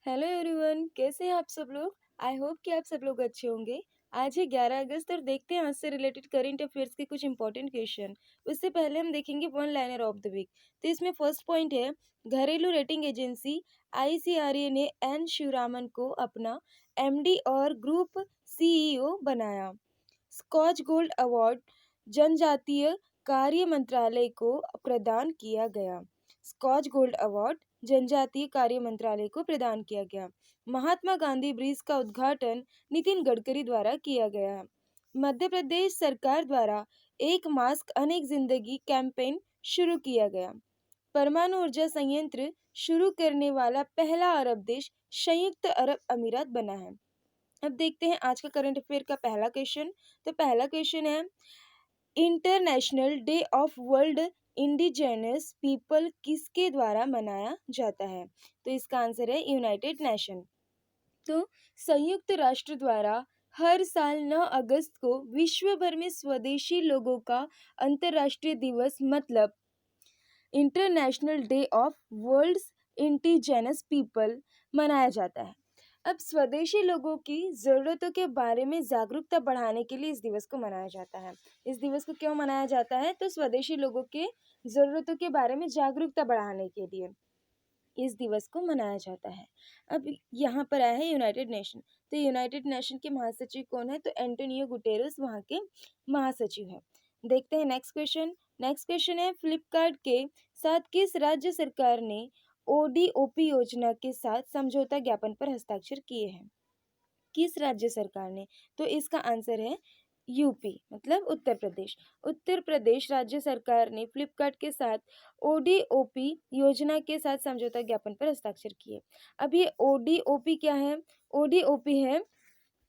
Hello everyone, कैसे हैं आप सब लोग। आई होप कि आप सब लोग अच्छे होंगे। आज है 11 अगस्त और देखते हैं आज से रिलेटेड करंट अफेयर्स के कुछ इंपॉर्टेंट क्वेश्चन। उससे पहले हम देखेंगे one liner of the week. तो इसमें फर्स्ट पॉइंट है, घरेलू रेटिंग एजेंसी आईसीआरए ने एन शिवरामन को अपना एमडी और ग्रुप सीईओ बनाया। स्कॉच गोल्ड अवार्ड जनजातीय कार्य मंत्रालय को प्रदान किया गया। स्कॉच गोल्ड अवार्ड जनजातीय कार्य मंत्रालय को प्रदान किया गया। महात्मा गांधी ब्रिज का उद्घाटन नितिन गडकरी द्वारा किया गया। मध्य प्रदेश सरकार द्वारा एक मास्क अनेक जिंदगी कैंपेन शुरू किया गया। परमाणु ऊर्जा संयंत्र शुरू करने वाला पहला अरब देश संयुक्त अरब अमीरात बना है। अब देखते हैं आज का करंट अफेयर का पहला क्वेश्चन। तो पहला क्वेश्चन है, international day of world indigenous people किसके द्वारा मनाया जाता है। तो इसका आंसर है यूनाइटेड नेशन। तो संयुक्त राष्ट्र द्वारा हर साल 9 अगस्त को विश्व भर में स्वदेशी लोगों का अंतर्राष्ट्रीय दिवस मतलब international day of world indigenous people मनाया जाता है। अब स्वदेशी लोगों की ज़रूरतों के बारे में जागरूकता बढ़ाने के लिए इस दिवस को मनाया जाता है। इस दिवस को क्यों मनाया जाता है? तो स्वदेशी लोगों के ज़रूरतों के बारे में जागरूकता बढ़ाने के लिए इस दिवस को मनाया जाता है। अब यहाँ पर आया है यूनाइटेड नेशन। तो यूनाइटेड नेशन के महासचिव कौन है? तो एंटोनियो गुटेरेस वहाँ के महासचिव हैं। देखते हैं नेक्स्ट क्वेश्चन। नेक्स्ट क्वेश्चन है, फ्लिपकार्ट के साथ किस राज्य सरकार ने ओडीओपी योजना के साथ समझौता ज्ञापन पर हस्ताक्षर किए हैं? किस राज्य सरकार ने? तो इसका आंसर है यूपी मतलब उत्तर प्रदेश। उत्तर प्रदेश राज्य सरकार ने फ्लिपकार्ट के साथ ओडीओपी योजना के साथ समझौता ज्ञापन पर हस्ताक्षर किए। अब ये ओडीओपी क्या है? ओडीओपी है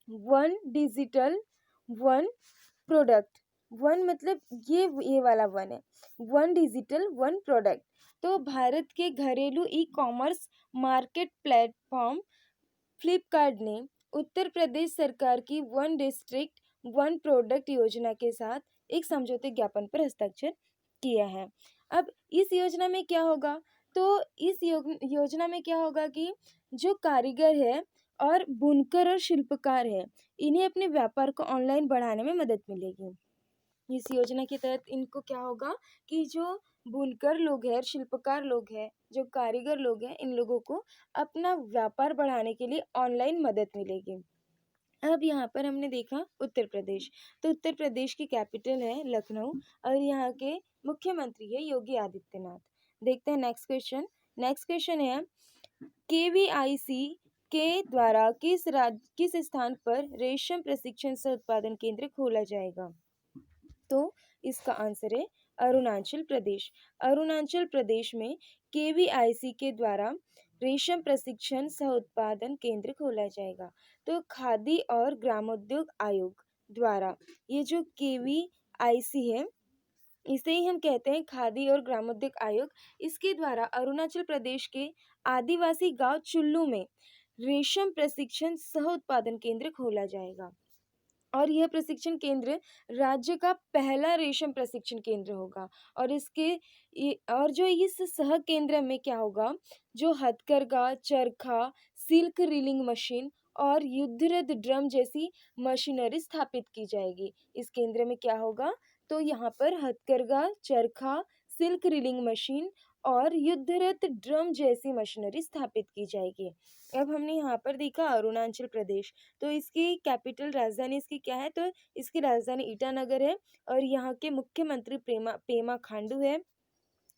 one digital one product. One मतलब ये वाला वन है, वन डिजिटल वन प्रोडक्ट। तो भारत के घरेलू e commerce market platform Flipkart ने उत्तर प्रदेश सरकार की वन डिस्ट्रिक्ट वन प्रोडक्ट योजना के साथ एक समझौते ज्ञापन पर हस्ताक्षर किया है। अब इस योजना में क्या होगा? तो इस योजना में क्या होगा कि जो कारीगर है और बुनकर और शिल्पकार है, इन्हें अपने व्यापार को ऑनलाइन बढ़ाने में मदद मिलेगी। इस योजना के तहत इनको क्या होगा कि जो बुनकर लोग हैं, शिल्पकार लोग हैं, जो कारीगर लोग हैं, इन लोगों को अपना व्यापार बढ़ाने के लिए ऑनलाइन मदद मिलेगी। अब यहाँ पर हमने देखा उत्तर प्रदेश। तो उत्तर प्रदेश की कैपिटल है लखनऊ और यहाँ के मुख्यमंत्री है योगी आदित्यनाथ। देखते हैं नेक्स्ट क्वेश्चन। नेक्स्ट क्वेश्चन है, केवीआईसी के द्वारा किस स्थान पर रेशम प्रशिक्षण सह उत्पादन केंद्र खोला जाएगा? तो इसका आंसर है अरुणाचल प्रदेश। अरुणाचल प्रदेश में केवीआईसी के द्वारा रेशम प्रशिक्षण सह उत्पादन केंद्र खोला जाएगा। तो खादी और ग्रामोद्योग आयोग द्वारा ये जो केवीआईसी है, इसे ही हम कहते हैं खादी और ग्रामोद्योग आयोग, इसके द्वारा अरुणाचल प्रदेश के आदिवासी गांव चुल्लू में रेशम प्रशिक्षण सह उत्पादन केंद्र खोला जाएगा। और यह प्रशिक्षण केंद्र राज्य का पहला रेशम प्रशिक्षण केंद्र होगा। और और जो इस सह केंद्र में क्या होगा, जो हथकरघा, चरखा, सिल्क रीलिंग मशीन और युद्धरत ड्रम जैसी मशीनरी स्थापित की जाएगी। इस केंद्र में क्या होगा? तो यहाँ पर हथकरघा, चरखा, सिल्क रीलिंग मशीन और युद्धरत ड्रम जैसी मशीनरी स्थापित की जाएगी। अब हमने यहाँ पर देखा अरुणाचल प्रदेश। तो इसकी कैपिटल राजधानी इसकी क्या है? तो इसकी राजधानी ईटानगर है और यहाँ के मुख्यमंत्री पेमा खांडू है।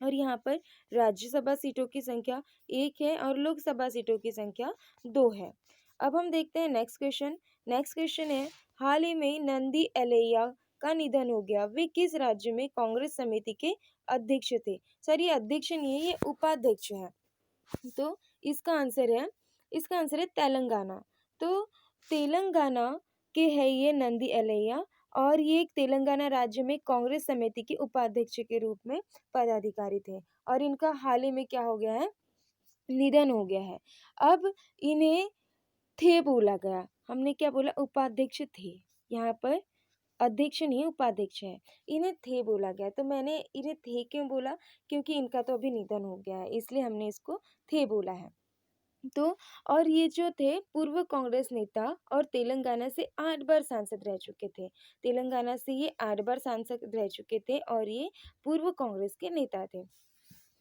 और यहाँ पर राज्यसभा सीटों की संख्या 1 है और लोकसभा सीटों की संख्या 2 है। अब हम देखते हैं नेक्स्ट क्वेश्चन। नेक्स्ट क्वेश्चन है, हाल ही में नंदी एलैया का निधन हो गया। वे किस राज्य में कांग्रेस समिति के अध्यक्ष थे? सर ये अध्यक्ष नहीं है, ये उपाध्यक्ष है। तो इसका आंसर है तेलंगाना। तो तेलंगाना के है ये नंदी एलैया और ये एक तेलंगाना राज्य में कांग्रेस समिति के उपाध्यक्ष के रूप में पदाधिकारी थे और इनका हाल ही में क्या हो गया है? निधन हो गया है। अब इन्हें थे बोला गया, हमने क्या बोला? उपाध्यक्ष थे। यहाँ पर अध्यक्ष नहीं उपाध्यक्ष है, इन्हें थे बोला गया। तो मैंने इन्हें थे क्यों बोला? क्योंकि इनका तो अभी निधन हो गया है, इसलिए हमने इसको थे बोला है। तो और ये जो थे पूर्व कांग्रेस नेता और तेलंगाना से 8 बार सांसद रह चुके थे। तेलंगाना से ये 8 बार सांसद रह चुके थे और ये पूर्व कांग्रेस के नेता थे।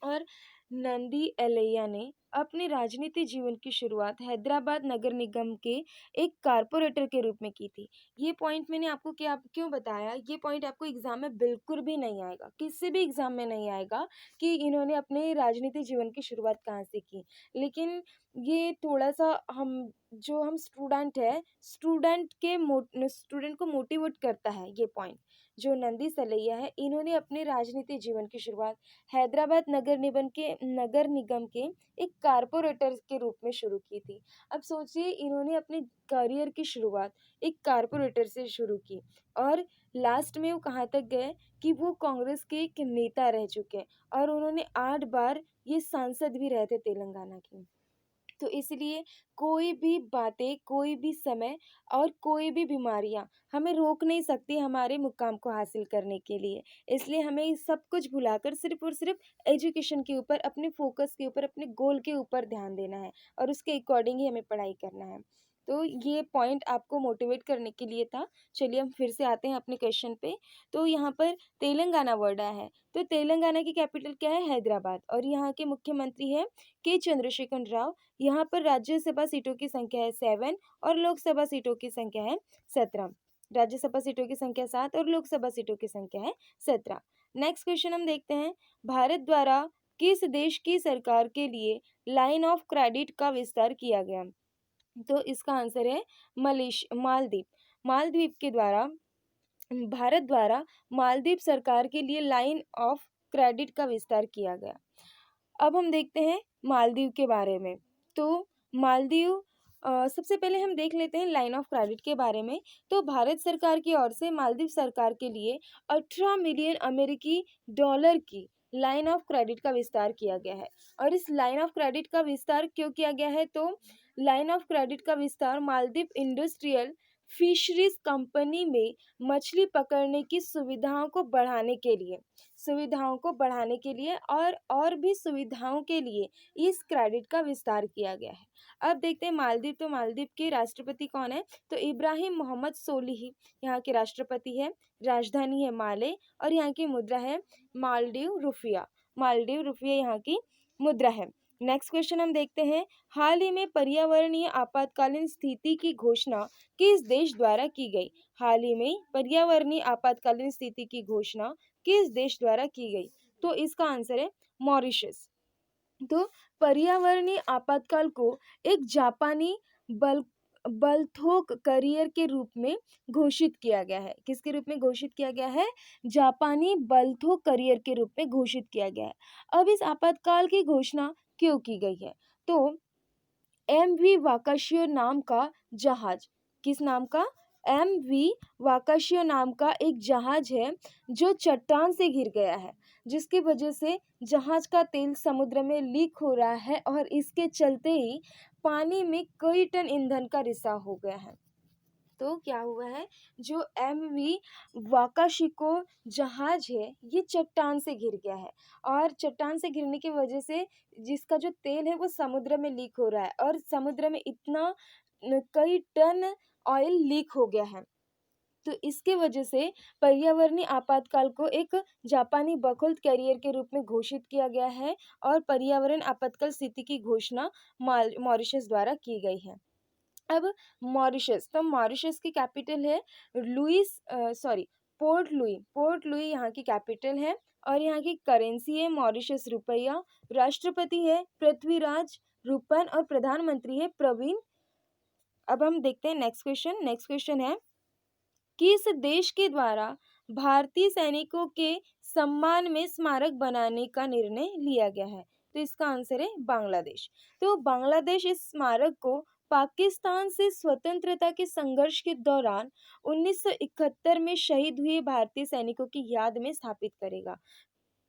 और नंदी एलैया ने अपने राजनीतिक जीवन की शुरुआत हैदराबाद नगर निगम के एक कारपोरेटर के रूप में की थी। ये पॉइंट मैंने आपको क्या क्यों बताया, ये पॉइंट आपको एग्जाम में बिल्कुल भी नहीं आएगा, किसी भी एग्जाम में नहीं आएगा कि इन्होंने अपने राजनीतिक जीवन की शुरुआत कहाँ से की। लेकिन ये थोड़ा सा हम स्टूडेंट है, स्टूडेंट को मोटिवेट करता है ये पॉइंट। जो नंदी सलैया है, इन्होंने अपने राजनीतिक जीवन की शुरुआत हैदराबाद नगर निगम के एक कारपोरेटर के रूप में शुरू की थी। अब सोचिए, इन्होंने अपने करियर की शुरुआत एक कारपोरेटर से शुरू की और लास्ट में वो कहाँ तक गए कि वो कांग्रेस के एक नेता रह चुके और उन्होंने 8 बार ये सांसद भी रहे थे तेलंगाना की। तो इसलिए कोई भी बातें, कोई भी समय और कोई भी बीमारियां हमें रोक नहीं सकती हमारे मुकाम को हासिल करने के लिए। इसलिए हमें इस सब कुछ भुलाकर सिर्फ और सिर्फ एजुकेशन के ऊपर, अपने फोकस के ऊपर, अपने गोल के ऊपर ध्यान देना है और उसके अकॉर्डिंग ही हमें पढ़ाई करना है। तो ये पॉइंट आपको मोटिवेट करने के लिए था। चलिए हम फिर से आते हैं अपने क्वेश्चन पे। तो यहाँ पर तेलंगाना वर्ड आया है, तो तेलंगाना की कैपिटल क्या है? हैदराबाद। और यहाँ के मुख्यमंत्री है के चंद्रशेखर राव। यहाँ पर राज्यसभा सीटों की संख्या है 7 और लोकसभा सीटों की संख्या है 17। राज्यसभा सीटों की संख्या 7 और लोकसभा सीटों की संख्या है 17। नेक्स्ट क्वेश्चन हम देखते हैं, भारत द्वारा किस देश की सरकार के लिए लाइन ऑफ क्रेडिट का विस्तार किया गया? तो इसका आंसर है मालदीव। मालदीव के द्वारा भारत द्वारा मालदीव सरकार के लिए लाइन ऑफ क्रेडिट का विस्तार किया गया। अब हम देखते हैं मालदीव के बारे में। तो मालदीव सबसे पहले हम देख लेते हैं लाइन ऑफ क्रेडिट के बारे में। तो भारत सरकार की ओर से मालदीव सरकार के लिए 18 मिलियन अमेरिकी डॉलर की लाइन ऑफ क्रेडिट का विस्तार किया गया है। और इस लाइन ऑफ क्रेडिट का विस्तार क्यों किया गया है? तो लाइन ऑफ क्रेडिट का विस्तार मालदीव इंडस्ट्रियल फिशरीज कंपनी में मछली पकड़ने की सुविधाओं को बढ़ाने के लिए और भी सुविधाओं के लिए इस क्रेडिट का विस्तार किया गया है। अब देखते हैं मालदीव। तो मालदीव के राष्ट्रपति कौन है? तो इब्राहिम मोहम्मद सोलिह यहाँ के राष्ट्रपति है। राजधानी है माले और यहाँ की मुद्रा है मालदीव रुपया। मालदीव रुपया यहाँ की मुद्रा है। नेक्स्ट क्वेश्चन हम देखते हैं, हाल ही में पर्यावरणीय आपातकालीन स्थिति की घोषणा किस देश द्वारा की गई? हाल ही में पर्यावरणीय आपातकालीन स्थिति की घोषणा किस देश द्वारा की गई? तो इसका आंसर है मॉरिशस। तो पर्यावरणीय आपातकाल को एक जापानी बल बलथोक करियर के रूप में घोषित किया गया है। किसके रूप में घोषित किया गया है? जापानी बलथोक करियर के रूप में घोषित किया गया है। अब इस आपातकाल की घोषणा क्यों की गई है? तो एमवी वाकाशियो नाम का जहाज, किस नाम का? एमवी वाकाशियो नाम का एक जहाज है जो चट्टान से गिर गया है, जिसकी वजह से जहाज का तेल समुद्र में लीक हो रहा है और इसके चलते ही पानी में कई टन ईंधन का रिसाव हो गया है। तो क्या हुआ है, जो एमवी वाकाशिको जहाज है ये चट्टान से गिर गया है और चट्टान से गिरने की वजह से जिसका जो तेल है वो समुद्र में लीक हो रहा है और समुद्र में इतना कई टन ऑयल लीक हो गया है। तो इसके वजह से पर्यावरणीय आपातकाल को एक जापानी बखुल्द कैरियर के रूप में घोषित किया गया है और पर्यावरण आपातकाल स्थिति की घोषणा मॉरिशस द्वारा की गई है। अब मॉरिशस, तो मॉरिशस की कैपिटल है पोर्ट लुई यहाँ की कैपिटल है और यहाँ की करेंसी है मॉरिशस रुपया। राष्ट्रपति है पृथ्वीराज रूपन और प्रधानमंत्री है प्रवीण। अब हम देखते हैं नेक्स्ट क्वेश्चन है, किस देश के द्वारा भारतीय सैनिकों के सम्मान में स्मारक बनाने का निर्णय लिया गया है? तो इसका आंसर है बांग्लादेश। तो बांग्लादेश इस स्मारक को पाकिस्तान से स्वतंत्रता के संघर्ष के दौरान 1971 में शहीद हुए भारतीय सैनिकों की याद में स्थापित करेगा।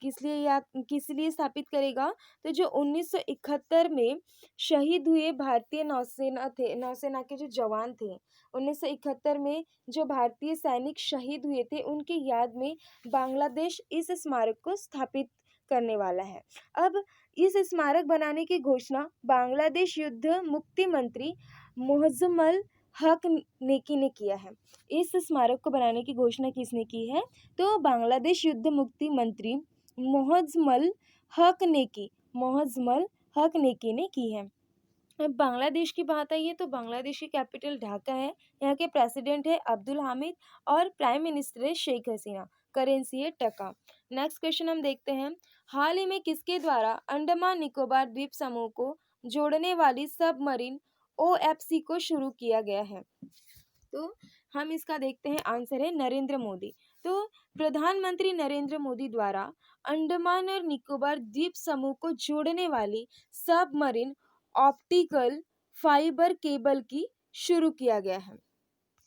किस लिए स्थापित करेगा? तो जो 1971 में शहीद हुए भारतीय नौसेना के जो जवान थे, 1971 में जो भारतीय सैनिक शहीद हुए थे उनकी याद में बांग्लादेश इस स्मारक को स्थापित करने वाला है। अब इस स्मारक बनाने की घोषणा बांग्लादेश युद्ध मुक्ति मंत्री मुअज्जमल हक नेकी ने किया है। इस स्मारक को बनाने की घोषणा किसने की है? तो बांग्लादेश युद्ध मुक्ति मंत्री मुअज्जमल हक नेकी ने की है। अब बांग्लादेश की बात आई है तो बांग्लादेश की कैपिटल ढाका है। यहाँ के प्रेसिडेंट है अब्दुल हामिद और प्राइम मिनिस्टर है शेख हसीना। करेंसी है टका। नेक्स्ट क्वेश्चन हम देखते हैं, हाल ही में किसके द्वारा अंडमान निकोबार द्वीप समूह को जोड़ने वाली सबमरीन OFC को शुरू किया गया है? तो हम इसका देखते हैं, आंसर है नरेंद्र मोदी। तो प्रधानमंत्री नरेंद्र मोदी द्वारा अंडमान और निकोबार द्वीप समूह को जोड़ने वाली सबमरीन ऑप्टिकल फाइबर केबल की शुरू किया गया है।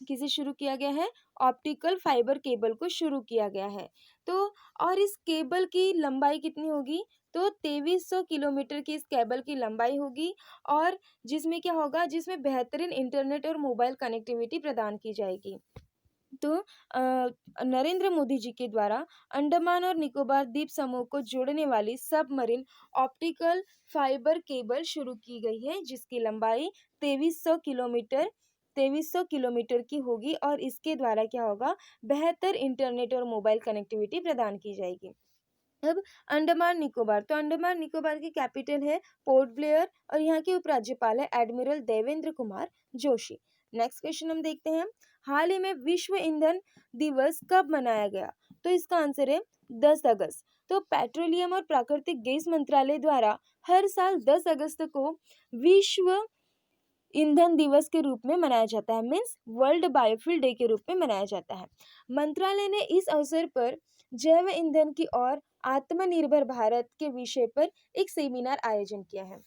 किसे शुरू किया गया है? ऑप्टिकल फाइबर केबल को शुरू किया गया है। तो और इस केबल की लंबाई कितनी होगी? तो 2300 किलोमीटर की इस केबल की लंबाई होगी और जिसमें क्या होगा, जिसमें बेहतरीन इंटरनेट और मोबाइल कनेक्टिविटी प्रदान की जाएगी। तो नरेंद्र मोदी जी के द्वारा अंडमान और निकोबार द्वीप समूह को जोड़ने वाली सबमरीन ऑप्टिकल फाइबर केबल शुरू की गई है, जिसकी लंबाई 2300 किलोमीटर की होगी और इसके द्वारा क्या होगा, बेहतर इंटरनेट और मोबाइल कनेक्टिविटी प्रदान की जाएगी। अब अंडमान निकोबार, तो अंडमान निकोबार की कैपिटल है पोर्ट ब्लेयर और यहाँ के उपराज्यपाल है admiral Devendra Kumar Joshi. Next question हम देखते हैं, हाल ही में विश्व ईंधन दिवस कब मनाया गया? तो इसका आंसर है 10 अगस्त। तो पेट्रोलियम और प्राकृतिक गैस मंत्रालय द्वारा हर साल 10 अगस्त को विश्व ईंधन दिवस के रूप में मनाया जाता है, मीन्स वर्ल्ड बायोफ्यूल डे के रूप में मनाया जाता है। मंत्रालय ने इस अवसर पर जैव ईंधन की और आत्मनिर्भर भारत के विषय पर एक सेमिनार आयोजन किया है।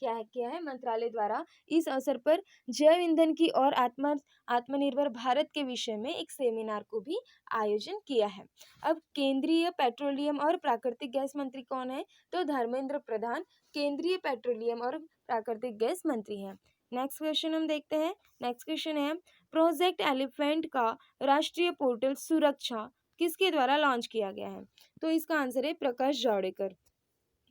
क्या किया है मंत्रालय द्वारा? इस अवसर पर जैव ईंधन की और आत्मनिर्भर भारत के विषय में एक सेमिनार को भी आयोजन किया है। अब केंद्रीय पेट्रोलियम और प्राकृतिक गैस मंत्री कौन है? तो धर्मेंद्र प्रधान केंद्रीय पेट्रोलियम और प्राकृतिक गैस मंत्री हैं। नेक्स्ट क्वेश्चन हम देखते हैं। नेक्स्ट क्वेश्चन है, प्रोजेक्ट एलिफेंट का राष्ट्रीय पोर्टल सुरक्षा किसके द्वारा लॉन्च किया गया है? तो इसका आंसर है प्रकाश जावड़ेकर।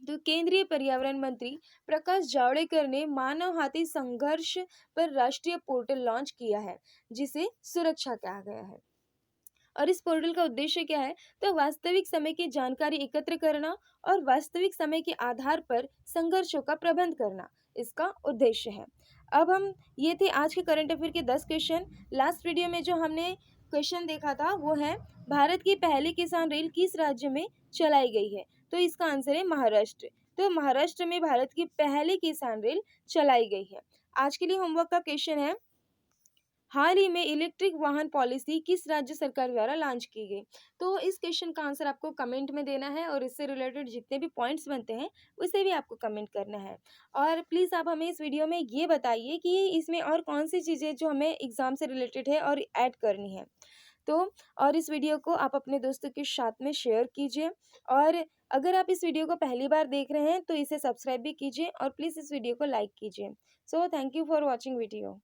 तो केंद्रीय पर्यावरण मंत्री प्रकाश जावड़ेकर ने मानव हाथी संघर्ष पर राष्ट्रीय पोर्टल लॉन्च किया है, जिसे सुरक्षा कहा गया है। और इस पोर्टल का उद्देश्य क्या है? तो वास्तविक समय की जानकारी एकत्र करना और वास्तविक समय के आधार पर संघर्षों का प्रबंध करना इसका उद्देश्य है। अब हम ये थे आज के करंट अफेयर के 10 क्वेश्चन। लास्ट वीडियो में जो हमने क्वेश्चन देखा था वो है, भारत की पहली किसान रेल किस राज्य में चलाई गई है? तो इसका आंसर है महाराष्ट्र। तो महाराष्ट्र में भारत की पहली किसान रेल चलाई गई है। आज के लिए होमवर्क का क्वेश्चन है, हाल ही में इलेक्ट्रिक वाहन पॉलिसी किस राज्य सरकार द्वारा लॉन्च की गई? तो इस क्वेश्चन का आंसर आपको कमेंट में देना है और इससे रिलेटेड जितने भी पॉइंट्स बनते हैं उसे भी आपको कमेंट करना है। और प्लीज़ आप हमें इस वीडियो में ये बताइए कि इसमें और कौन सी चीज़ें जो हमें एग्ज़ाम से रिलेटेड है और ऐड करनी है। तो और इस वीडियो को आप अपने दोस्तों के साथ में शेयर कीजिए और अगर आप इस वीडियो को पहली बार देख रहे हैं तो इसे सब्सक्राइब भी कीजिए और प्लीज़ इस वीडियो को लाइक कीजिए। So thank you for watching video.